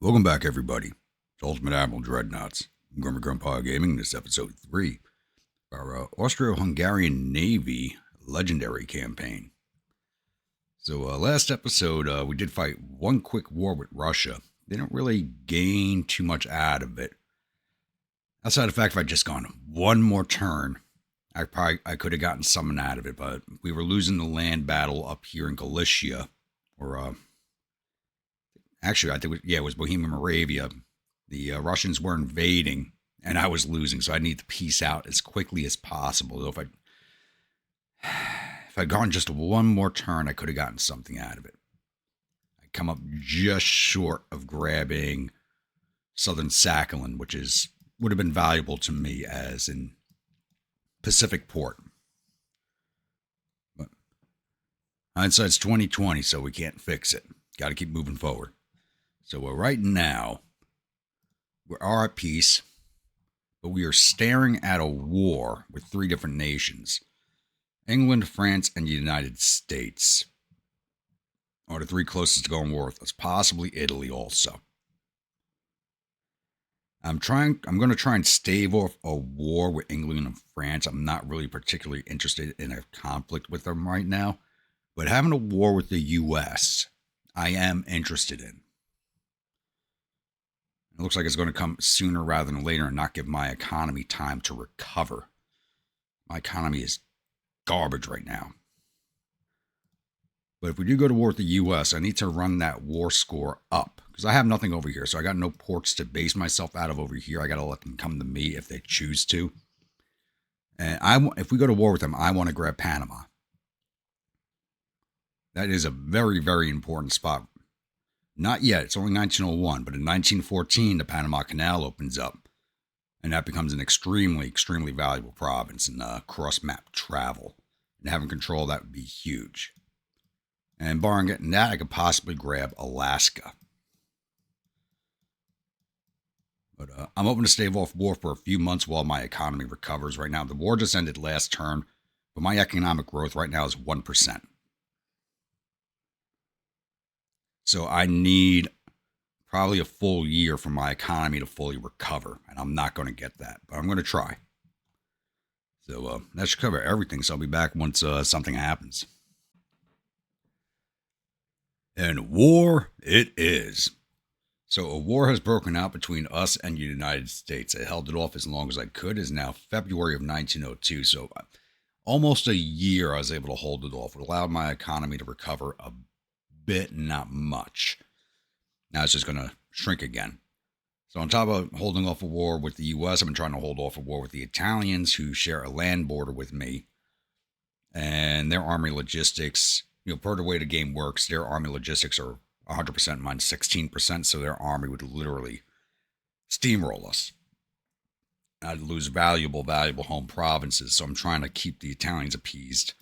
Welcome back, everybody. It's Ultimate Admiral Dreadnaughts. I'm Grummy Grandpa Gaming. This is episode 3 of our Austro-Hungarian Navy Legendary campaign. So, last episode, we did fight one quick war with Russia. Didn't really gain too much out of it. Outside of the fact, if I'd just gone one more turn, I could have gotten something out of it. But we were losing the land battle up here in Galicia, or actually, I think it was Bohemia Moravia. The Russians were invading, and I was losing, so I need to peace out as quickly as possible. So if I'd gone just one more turn, I could have gotten something out of it. I come up just short of grabbing Southern Sakhalin, which would have been valuable to me as in Pacific port. But hindsight's 2020, so we can't fix it. Got to keep moving forward. So right now, we are at peace, but we are staring at a war with 3 different nations. England, France, and the United States are the 3 closest to going war with us, possibly Italy also. I'm going to try and stave off a war with England and France. I'm not really particularly interested in a conflict with them right now, but having a war with the U.S., I am interested in. It looks like it's going to come sooner rather than later and not give my economy time to recover. My economy is garbage right now. But if we do go to war with the U.S., I need to run that war score up because I have nothing over here. So I got no ports to base myself out of over here. I got to let them come to me if they choose to. And if we go to war with them, I want to grab Panama. That is a very, very important spot. Not yet. It's only 1901, but in 1914, the Panama Canal opens up, and that becomes an extremely, extremely valuable province in cross-map travel. And having control of that would be huge. And barring getting that, I could possibly grab Alaska. But I'm hoping to stave off war for a few months while my economy recovers. Right now, the war just ended last turn, but my economic growth right now is 1%. So I need probably a full year for my economy to fully recover, and I'm not going to get that, but I'm going to try. So that should cover everything, so I'll be back once something happens. And war it is. So a war has broken out between us and the United States. I held it off as long as I could. It is now February of 1902, so almost a year I was able to hold it off. It allowed my economy to recover a bit, not much. Now it's just going to shrink again. So on top of holding off a war with the U.S., I've been trying to hold off a war with the Italians, who share a land border with me. And their army logistics, per the way the game works, their army logistics are 100%, mine's 16%, so their army would literally steamroll us. I'd lose valuable home provinces, so I'm trying to keep the Italians appeased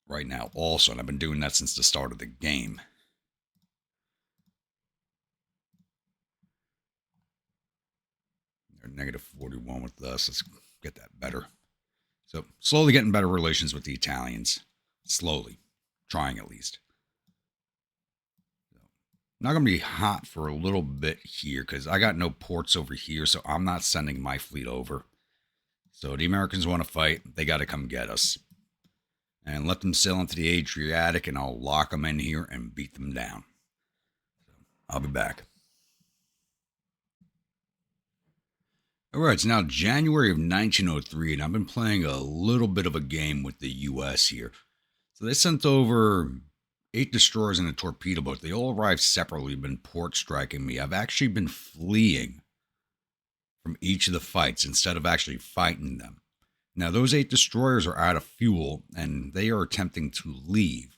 right now also, and I've been doing that since the start of the game. They're negative 41 with us. Let's get that better. So slowly getting better relations with the Italians. Slowly. Trying at least. Not going to be hot for a little bit here because I got no ports over here, so I'm not sending my fleet over. So the Americans want to fight. They got to come get us. And let them sail into the Adriatic, and I'll lock them in here and beat them down. So I'll be back. Alright, it's now January of 1903, and I've been playing a little bit of a game with the U.S. here. So they sent over 8 destroyers and a torpedo boat. They all arrived separately, been port striking me. I've actually been fleeing from each of the fights instead of actually fighting them. Now, those 8 destroyers are out of fuel, and they are attempting to leave.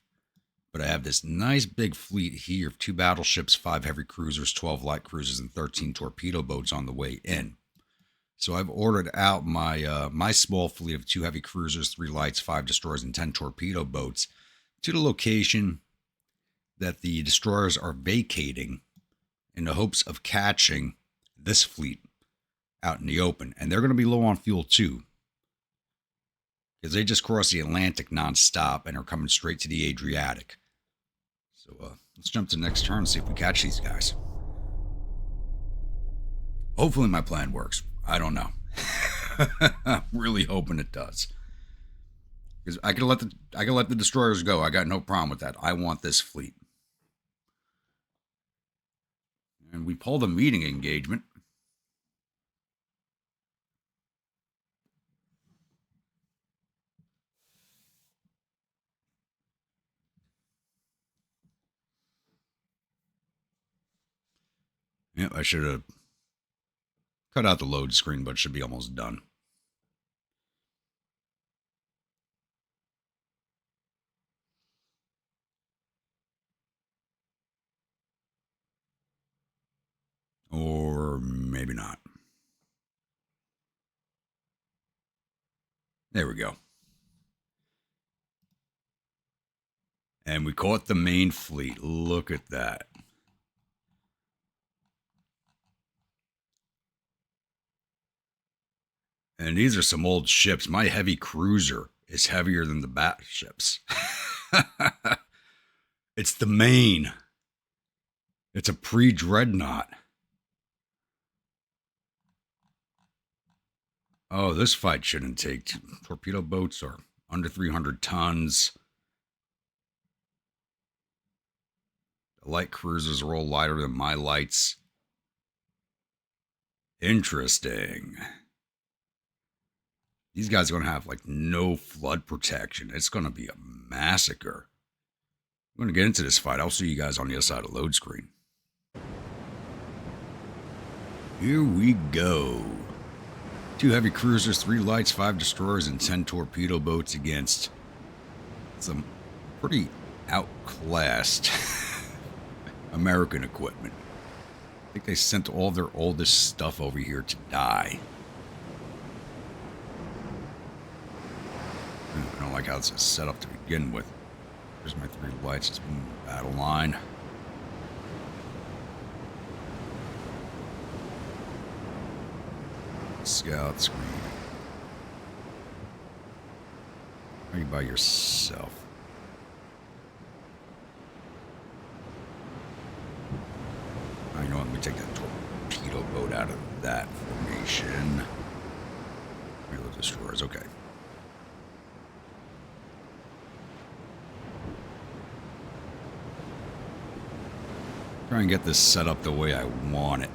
But I have this nice big fleet here of 2 battleships, 5 heavy cruisers, 12 light cruisers, and 13 torpedo boats on the way in. So I've ordered out my small fleet of 2 heavy cruisers, 3 lights, 5 destroyers, and 10 torpedo boats to the location that the destroyers are vacating in the hopes of catching this fleet out in the open. And they're going to be low on fuel too, because they just crossed the Atlantic nonstop and are coming straight to the Adriatic. So let's jump to the next turn and see if we catch these guys. Hopefully my plan works. I don't know. I'm really hoping it does. Because I can let the destroyers go. I got no problem with that. I want this fleet. And we pulled a meeting engagement. Yep, I should have cut out the load screen, but it should be almost done. Or maybe not. There we go. And we caught the main fleet. Look at that. And these are some old ships. My heavy cruiser is heavier than the battleships. It's the Maine. It's a pre-Dreadnought. Oh, this fight shouldn't take too. Torpedo boats are under 300 tons. The light cruisers are all lighter than my lights. Interesting. These guys are going to have like no flood protection. It's going to be a massacre. I'm going to get into this fight. I'll see you guys on the other side of the load screen. Here we go. 2 heavy cruisers, 3 lights, 5 destroyers, and 10 torpedo boats against some pretty outclassed American equipment. I think they sent all their oldest stuff over here to die. I don't like how this is set up to begin with. There's my 3 lights. It's battle line. Scout screen. Are you by yourself? I know. Let me take that torpedo boat out of that formation. Real destroyers. Okay. Try and get this set up the way I want it.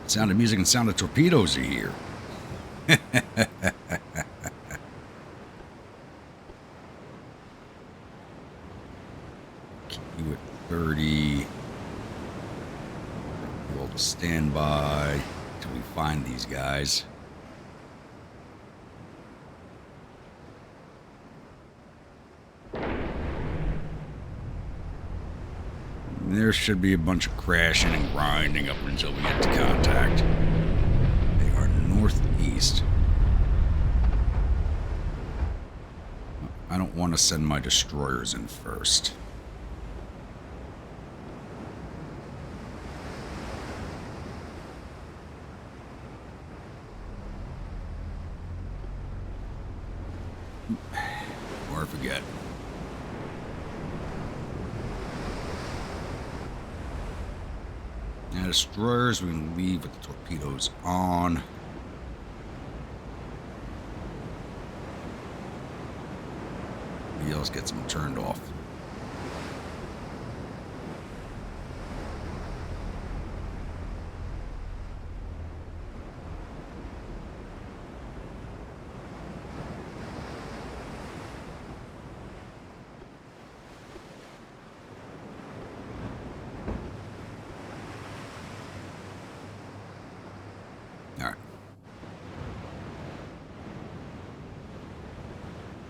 Sound of music and sound of torpedoes are here. Keep you at 30. Roll to standby until we find these guys. There should be a bunch of crashing and grinding up until we get to contact. They are northeast. I don't want to send my destroyers in first. Or I forget. Now, destroyers, we can leave with the torpedoes on. Maybe else gets them turned off.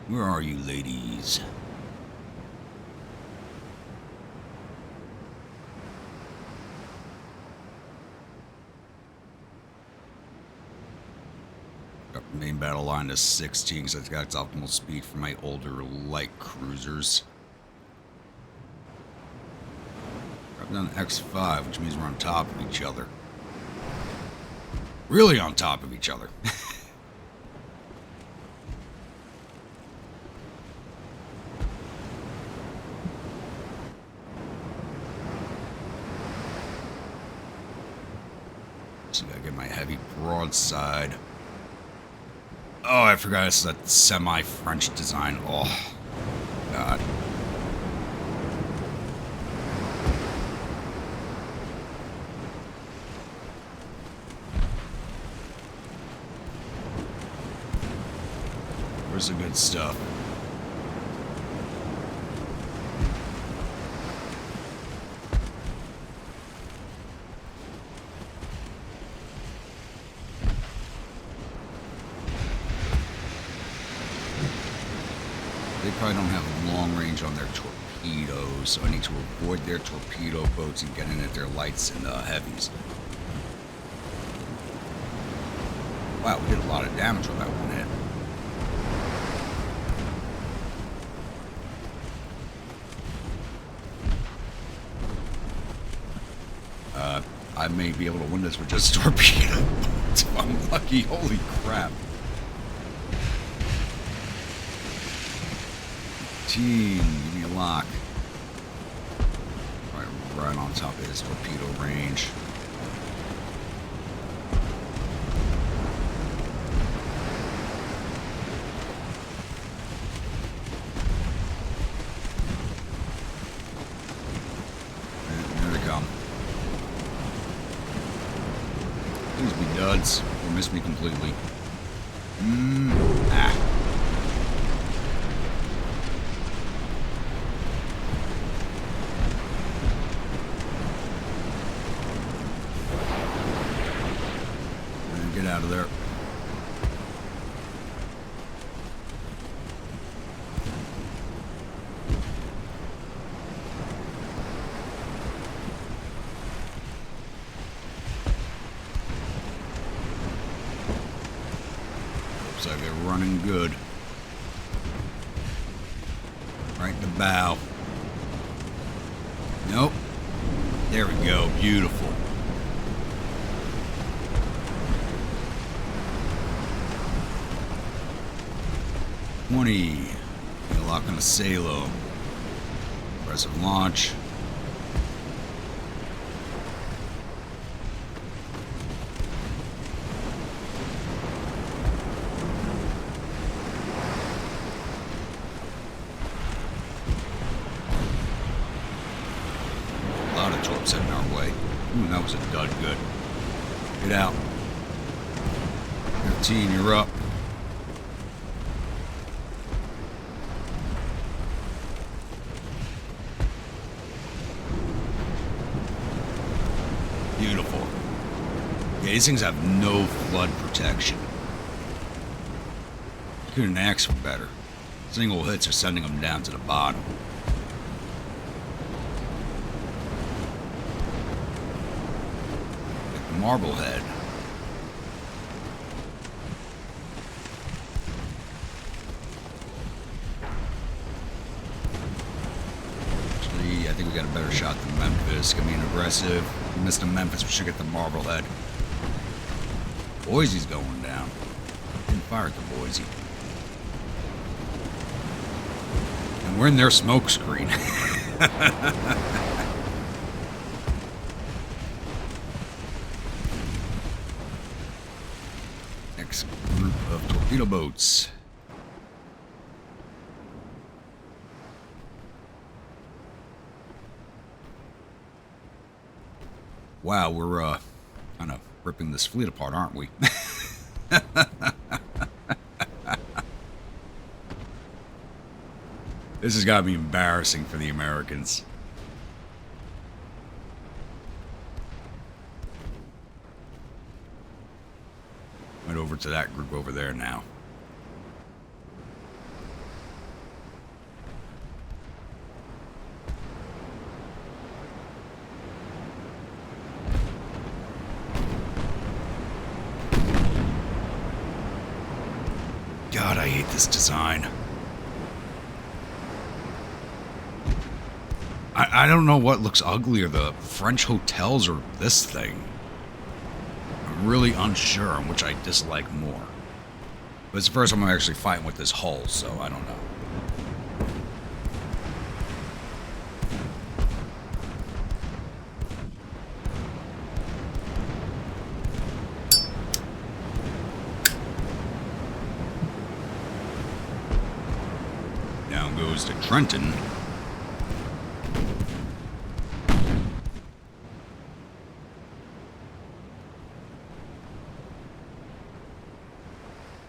Where are you, ladies? Got the main battle line to 16 because that's got optimal speed for my older light cruisers. Drop down to X5, which means we're on top of each other. Really on top of each other. So I gotta get my heavy broadside. Oh, I forgot this is a semi-French design. Oh, God. Where's the good stuff? They probably don't have long range on their torpedoes, so I need to avoid their torpedo boats and get in at their lights and heavies. Wow, we did a lot of damage on that one hit. I may be able to win this with just torpedo boats if I'm lucky. Holy crap. Team, give me a lock. Right on top of his torpedo range. And there they come. Please be duds or miss me completely. Get out of there. Looks like they're running good. Right in the bow. Nope. There we go. Beautiful. Lock on a Salo. Aggressive launch. A lot of torps heading our way. Ooh, that was a dud. Good. Get out. 15, you're up. Beautiful. Yeah, these things have no flood protection. Couldn't ask for better. Single hits are sending them down to the bottom. Like the Marblehead. Actually, I think we got a better shot than Memphis. Gonna be an aggressive. We missed a Memphis, we should get the Marblehead. Boise's going down. Didn't fire at the Boise. And we're in their smoke screen. Next group of torpedo boats. Wow, we're kind of ripping this fleet apart, aren't we? This has got to be embarrassing for the Americans. Right over to that group over there now. God, I hate this design. I don't know what looks uglier, the French hotels or this thing. I'm really unsure on which I dislike more. But it's the first time I'm actually fighting with this hull, so I don't know. goes to Trenton.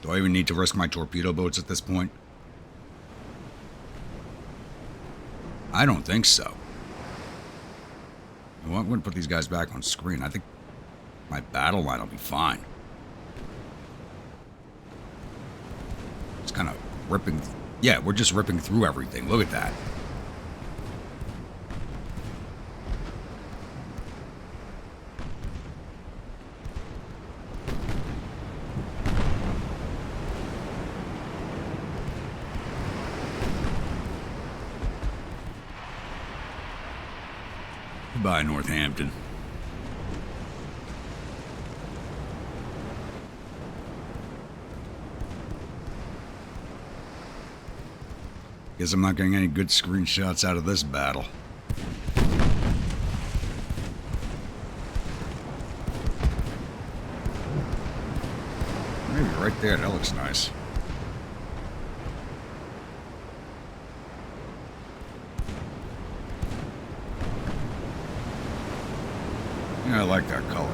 Do I even need to risk my torpedo boats at this point? I don't think so. Well, I'm going to put these guys back on screen. I think my battle line will be fine. It's kind of ripping. Yeah, we're just ripping through everything. Look at that. Goodbye, Northampton. Guess I'm not getting any good screenshots out of this battle. Maybe right there, that looks nice. Yeah, I like that color.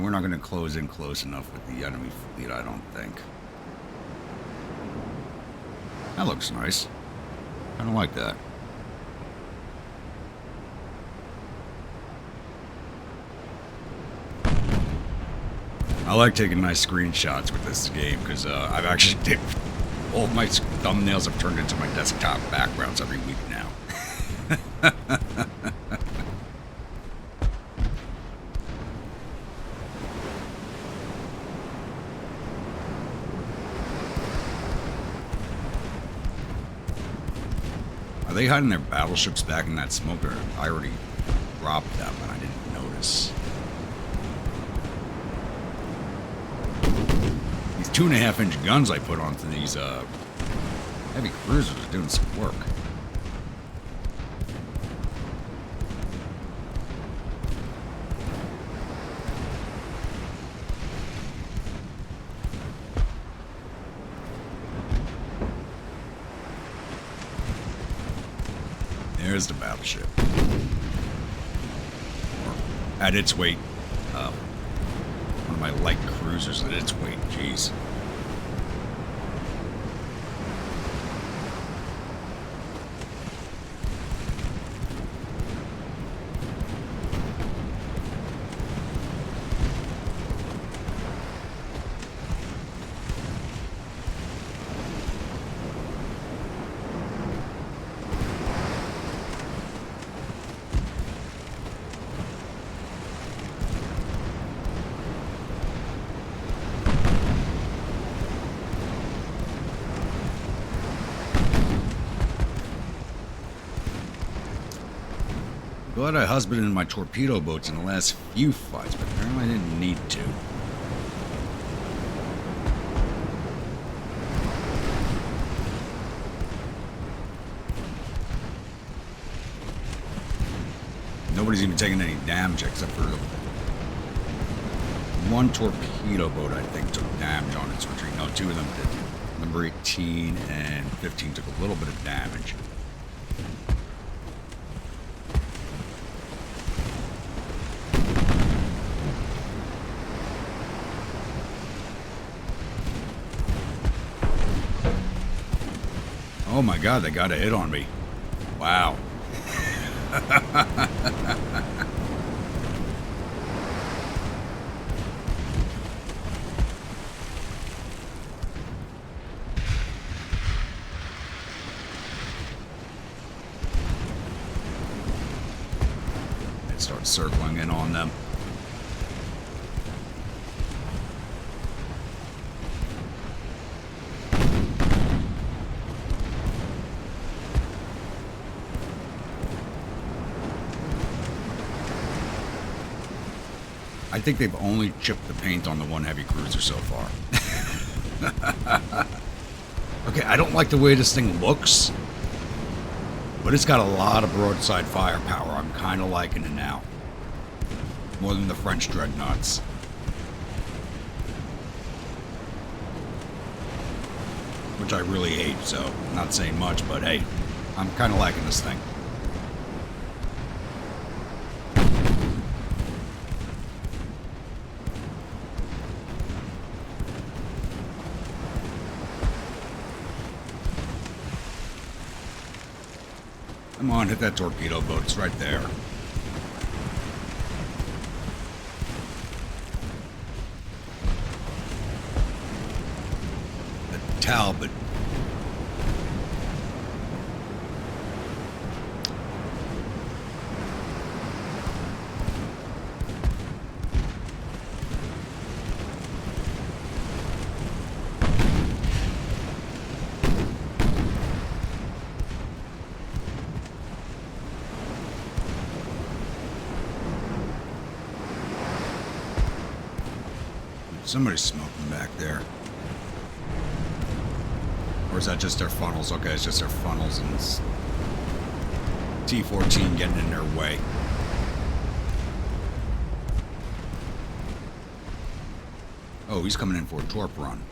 We're not going to close in close enough with the enemy fleet, I don't think. That looks nice. I don't like that. I like taking nice screenshots with this game because I've actually all of my thumbnails have turned into my desktop backgrounds every week now. Are they hiding their battleships back in that smoke, or I already dropped them and I didn't notice? These 2.5-inch guns I put onto these heavy cruisers are doing some work. There's the battleship. At its weight. One of my light cruisers at its weight. Jeez. Glad I husbanded my torpedo boats in the last few fights, but apparently I didn't need to. Nobody's even taking any damage except for one torpedo boat, I think, took damage on its retreat. No, two of them did. Number 18 and 15 took a little bit of damage. Oh my god, they got a hit on me. Wow. They start circling in on them. I think they've only chipped the paint on the one heavy cruiser so far. Okay, I don't like the way this thing looks, but it's got a lot of broadside firepower. I'm kind of liking it now. More than the French Dreadnaughts. which I really hate, so I'm not saying much, but hey, I'm kind of liking this thing. Come on, hit that torpedo boat. It's right there. The Talbot. Somebody's smoking back there. Or is that just their funnels? Okay, it's just their funnels and it's T-14 getting in their way. Oh, he's coming in for a torp run.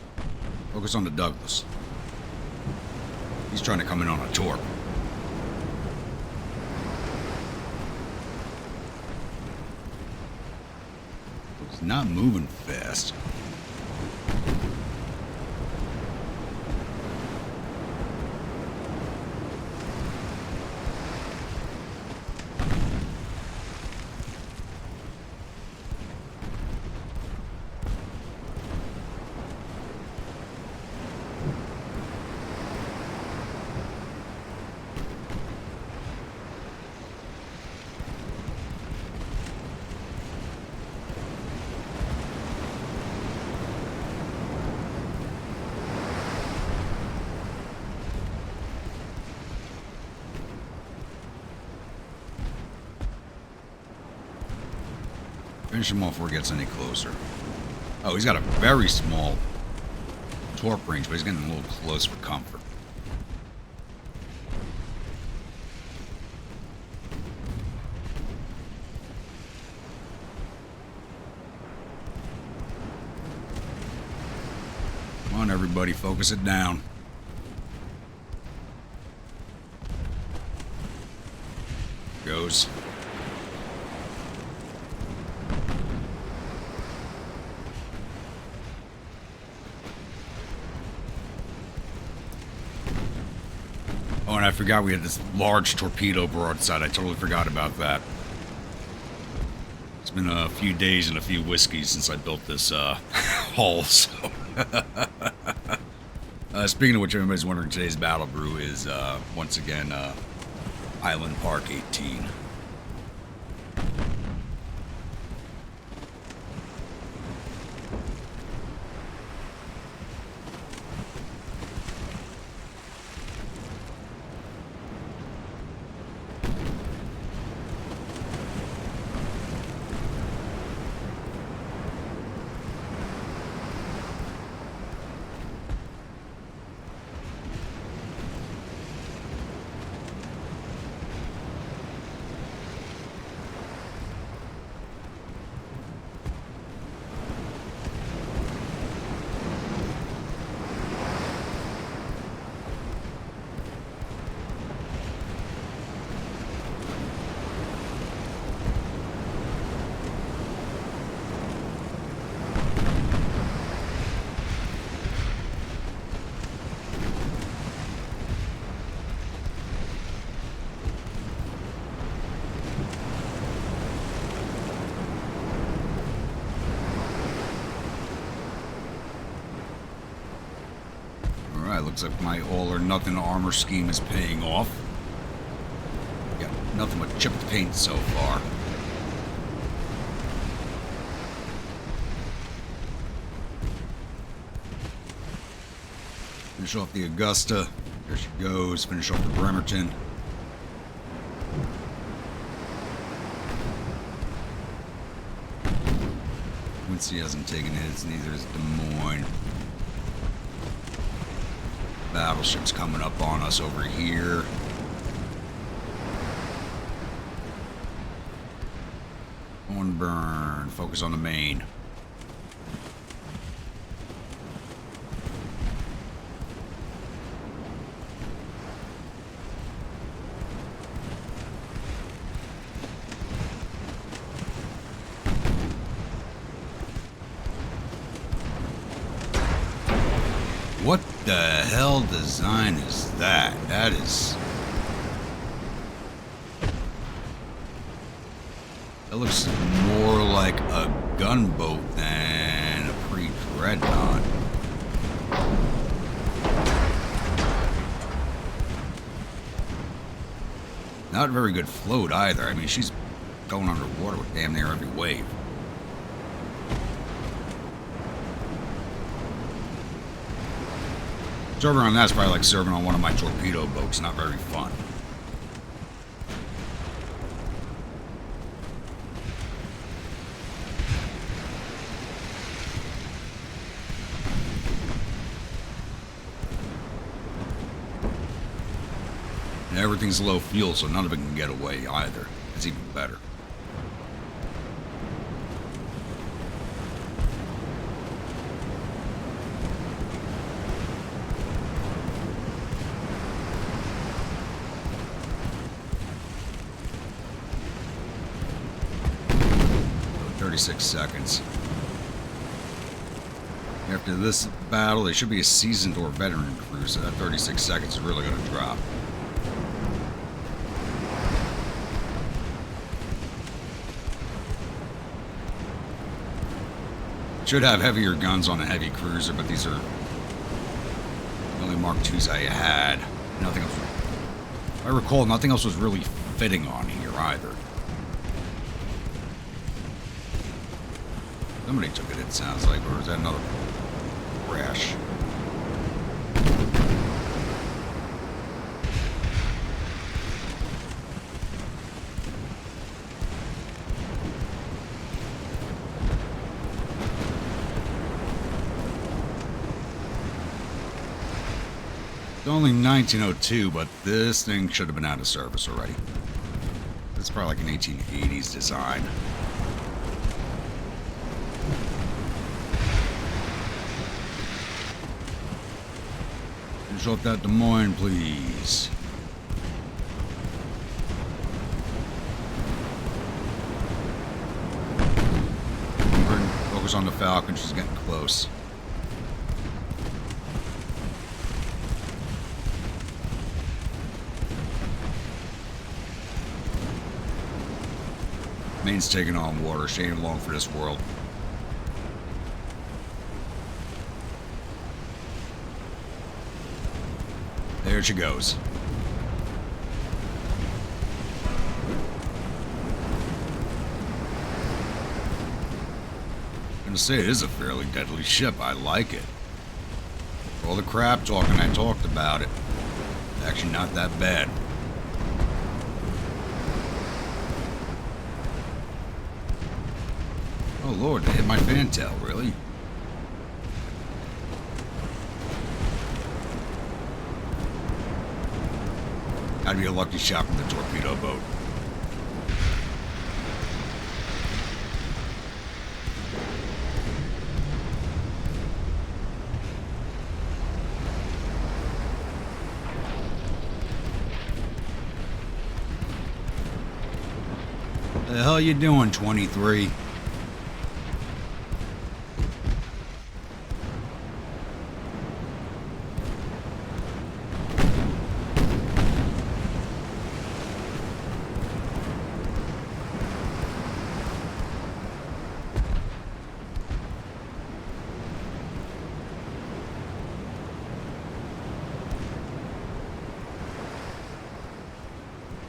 Focus on the Douglas. He's trying to come in on a torp. He's not moving fast. Finish him off before he gets any closer. Oh, he's got a very small torp range, but he's getting a little close for comfort. Come on, everybody, focus it down. Goes. Oh, and I forgot we had this large torpedo broadside. I totally forgot about that. It's been a few days and a few whiskeys since I built this hull, so... speaking of which, everybody's wondering, today's battle brew is, once again, Island Park 18. Looks like my all-or-nothing armor scheme is paying off. Got nothing but chipped paint so far. Finish off the Augusta. There she goes. Finish off the Bremerton. Quincy hasn't taken hits, neither has Des Moines. Battleship's coming up on us over here. On burn. Focus on the main. the hell design is that? That is... That looks more like a gunboat than a pre-Dreadnought. Not a very good float either. I mean, she's going underwater with damn near every wave. Serving on that's probably like serving on one of my torpedo boats. Not very fun. And everything's low fuel, so none of it can get away either. It's even better. So 36 seconds. After this battle, there should be a seasoned or veteran crew, so that 36 seconds is really going to drop. Should have heavier guns on a heavy cruiser, but these are the only Mark IIs I had. Nothing else. If I recall, nothing else was really fitting on here either. Somebody took it, it sounds like, or is that another crash? It's only 1902, but this thing should have been out of service already. It's probably like an 1880s design. Finish off that Des Moines, please. Focus on the Falcon, she's getting close. Maine's taking on water. She ain't long for this world. There she goes. I'm gonna say it is a fairly deadly ship. I like it. For all the crap talking I talked about it, it's actually not that bad. Oh Lord, they hit my fantail, really? That'd be a lucky shot from the torpedo boat. The hell you doing, 23?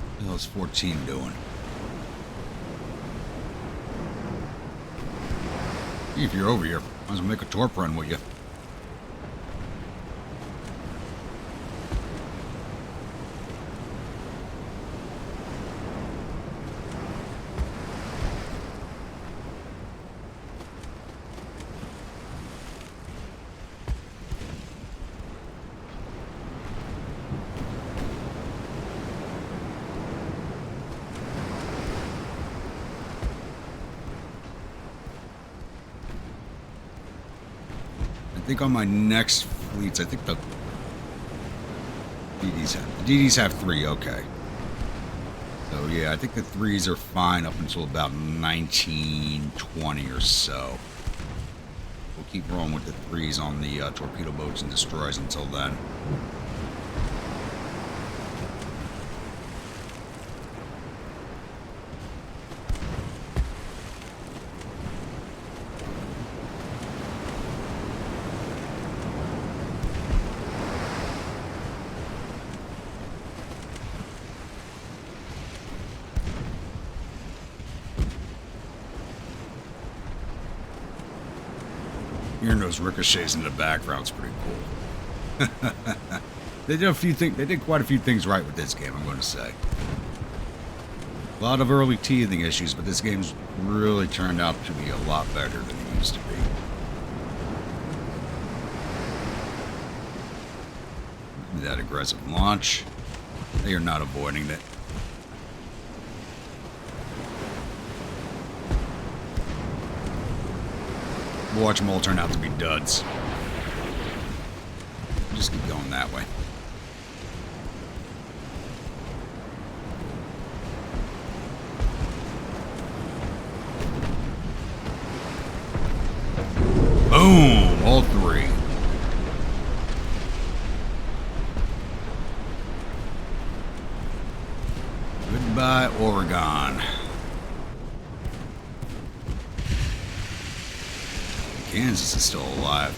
What the hell's 14 doing? If you're over here, might as well make a torp run with you. I think on my next fleets, I think the DDs have 3, okay. So yeah, I think the 3s are fine up until about 1920 or so. We'll keep rolling with the 3s on the torpedo boats and destroyers until then. Hearing those ricochets in the background is pretty cool. They did a few things. They did quite a few things right with this game, I'm going to say. A lot of early teething issues, but this game's really turned out to be a lot better than it used to be. That aggressive launch. They are not avoiding it. Watch them all turn out to be duds. Just keep going that way. Boom! All 3. Goodbye, Oregon. Kansas is still alive.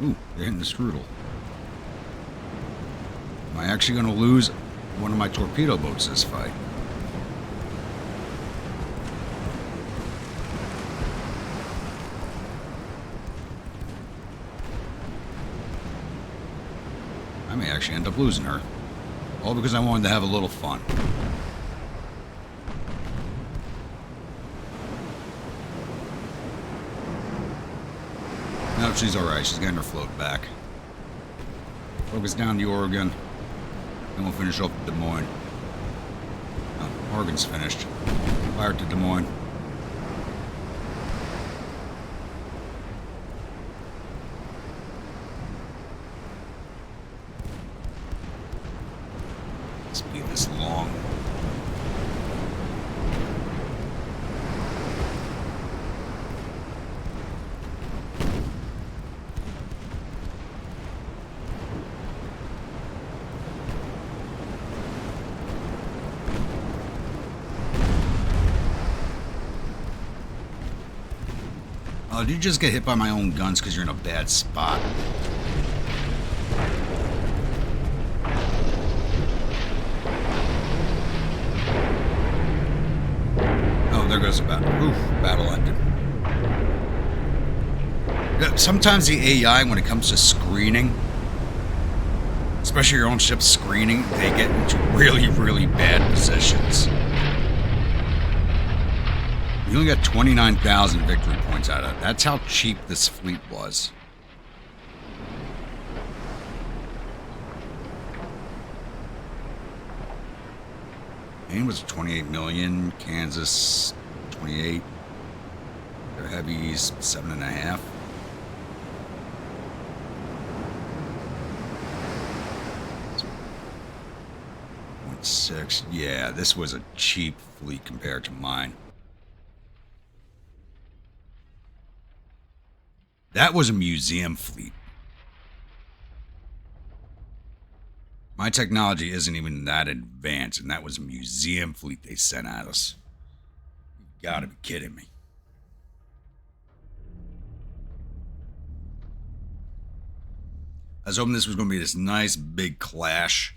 Ooh, they're hitting the strudel. Am I actually going to lose one of my torpedo boats this fight? I may actually end up losing her. All because I wanted to have a little fun. No, she's alright. She's getting her float back. Focus down the Oregon. Then we'll finish off Des Moines. Oh, Oregon's finished. Fire to Des Moines. Let's be this long. Oh, did you just get hit by my own guns because you're in a bad spot? Oh, there goes the battle. Oof, battle ended. Yeah, sometimes the AI, when it comes to screening, especially your own ship's screening, they get into really, really bad positions. You only got 29,000 victory points out of it. That's how cheap this fleet was. Maine was 28 million. Kansas, 28. Their heavies, 7.5. .6. Yeah, this was a cheap fleet compared to mine. That was a museum fleet. My technology isn't even that advanced, and that was a museum fleet they sent at us. You gotta be kidding me. I was hoping this was going to be this nice big clash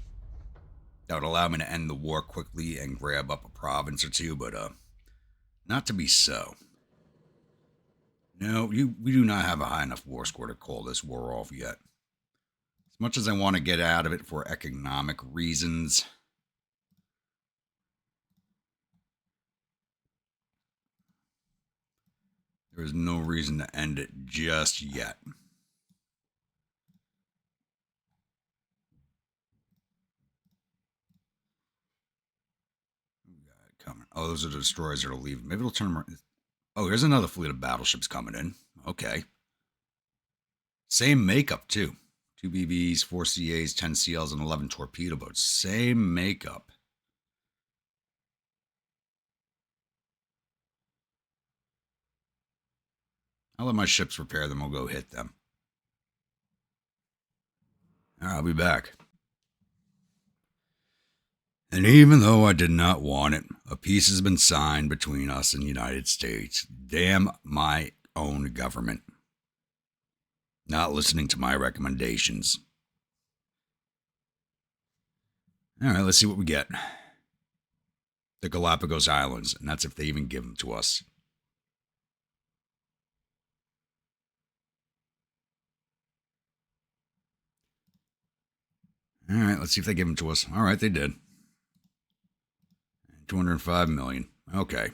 that would allow me to end the war quickly and grab up a province or two, but not to be so. No, we do not have a high enough war score to call this war off yet. As much as I want to get out of it for economic reasons, there is no reason to end it just yet. Coming. Oh, those are the destroyers that are leaving. Maybe it'll turn them around. Oh, here's another fleet of battleships coming in. Okay. Same makeup, too. 2 BVs, 4 CAs, 10 CLs, and 11 torpedo boats. Same makeup. I'll let my ships repair them. We'll go hit them. All right, I'll be back. And even though I did not want it, a peace has been signed between us and the United States. Damn my own government. Not listening to my recommendations. All right, let's see what we get. The Galapagos Islands, and that's if they even give them to us. All right, let's see if they give them to us. All right, they did. 205 million. Okay.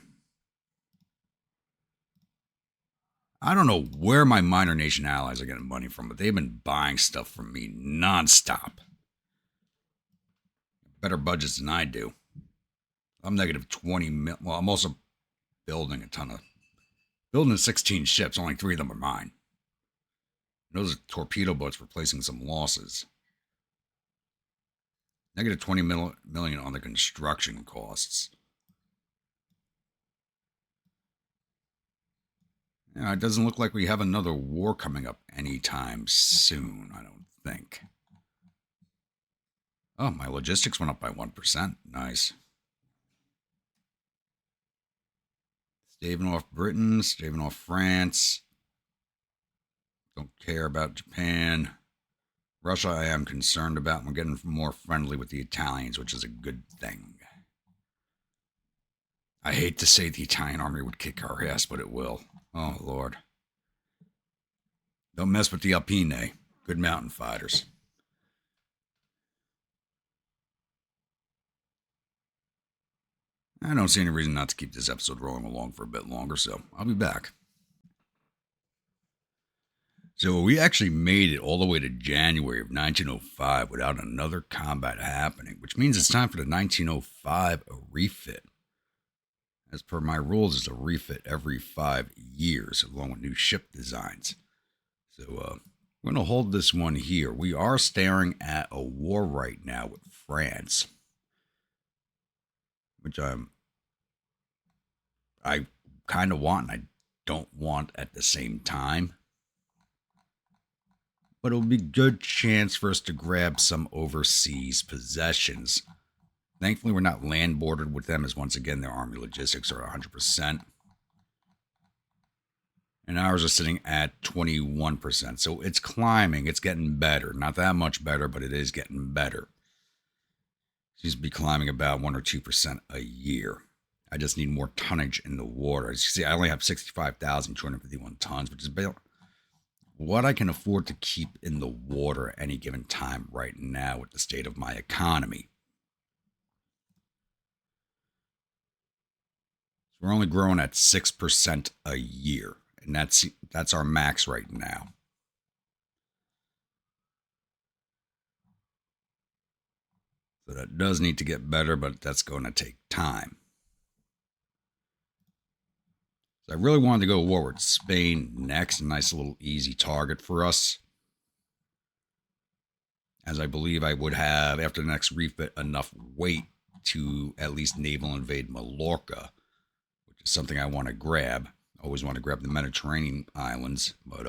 I don't know where my minor nation allies are getting money from, but they've been buying stuff from me nonstop. Better budgets than I do. I'm negative 20 mil. Well, I'm also building 16 ships. Only 3 of them are mine. Those are torpedo boats replacing some losses. Negative 20 million on the construction costs. Yeah, it doesn't look like we have another war coming up anytime soon, I don't think. Oh, my logistics went up by 1%. Nice. Staving off Britain, staving off France. Don't care about Japan. Russia I am concerned about. We're getting more friendly with the Italians, which is a good thing. I hate to say the Italian army would kick our ass, but it will. Oh, Lord. Don't mess with the Alpine. Good mountain fighters. I don't see any reason not to keep this episode rolling along for a bit longer, so I'll be back. So we actually made it all the way to January of 1905 without another combat happening, which means it's time for the 1905 refit. As per my rules, it's a refit every 5 years, along with new ship designs. So we're going to hold this one here. We are staring at a war right now with France, which I kind of want and I don't want at the same time. But it'll be a good chance for us to grab some overseas possessions. Thankfully, we're not land bordered with them, as once again, their army logistics are 100%. And ours are sitting at 21%. So it's climbing. It's getting better. Not that much better, but it is getting better. It seems to be climbing about 1 or 2% a year. I just need more tonnage in the water. As you see, I only have 65,251 tons, which is about what I can afford to keep in the water at any given time right now with the state of my economy. So we're only growing at 6% a year, and that's our max right now. So that does need to get better, but that's going to take time. I really wanted to go to war with Spain next. A nice little easy target for us. As I believe I would have, after the next refit, enough weight to at least naval invade Mallorca, which is something I want to grab. I always want to grab the Mediterranean islands. But,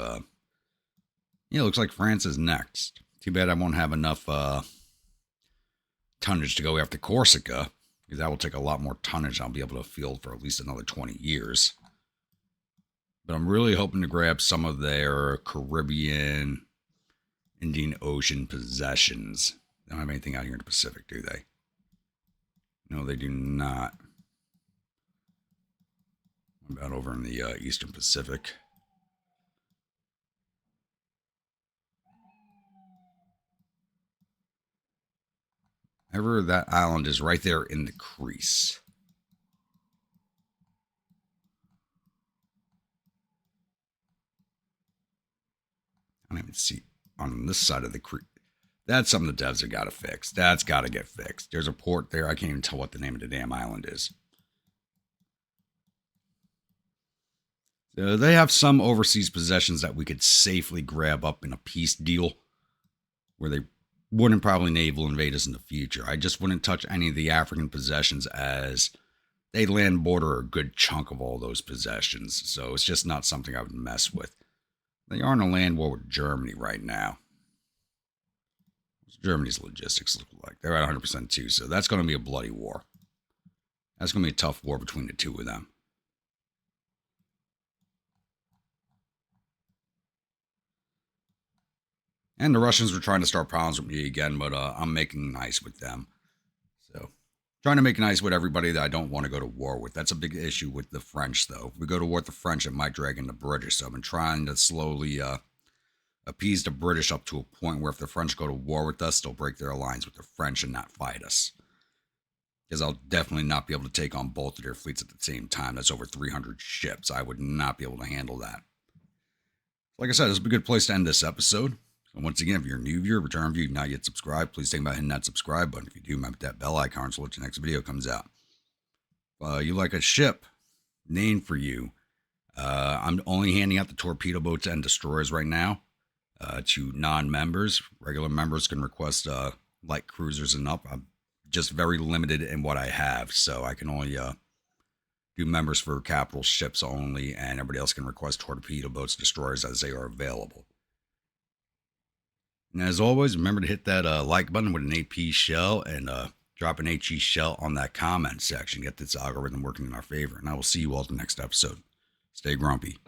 yeah, it looks like France is next. Too bad I won't have enough tonnage to go after Corsica, because that will take a lot more tonnage. I'll be able to field for at least another 20 years. But I'm really hoping to grab some of their Caribbean, Indian Ocean possessions. They don't have anything out here in the Pacific, do they? No, they do not. What about over in the Eastern Pacific? However, that island is right there in the crease. I don't even see on this side of the creek. That's something the devs have got to fix. That's got to get fixed. There's a port there. I can't even tell what the name of the damn island is. So they have some overseas possessions that we could safely grab up in a peace deal where they wouldn't probably naval invade us in the future. I just wouldn't touch any of the African possessions, as they land border a good chunk of all those possessions, so it's just not something I would mess with. They are in a land war with Germany right now. What's Germany's logistics look like? They're at 100% too, so that's going to be a bloody war. That's going to be a tough war between the two of them. And the Russians were trying to start problems with me again, but I'm making nice with them. So, trying to make nice with everybody that I don't want to go to war with. That's a big issue with the French, though. If we go to war with the French, it might drag in the British. So, I've been trying to slowly appease the British up to a point where if the French go to war with us, they'll break their alliance with the French and not fight us. Because I'll definitely not be able to take on both of their fleets at the same time. That's over 300 ships. I would not be able to handle that. Like I said, this is a good place to end this episode. So once again, if you're a new viewer, return viewer, not yet subscribed, please think about hitting that subscribe button. If you do, remember that bell icon so that the next video comes out. You like a ship named for you. I'm only handing out the torpedo boats and destroyers right now to non-members. Regular members can request light cruisers and up. I'm just very limited in what I have, so I can only do members for capital ships only, and everybody else can request torpedo boats, destroyers as they are available. And as always, remember to hit that like button with an AP shell and drop an HE shell on that comment section. Get this algorithm working in our favor. And I will see you all at the next episode. Stay grumpy.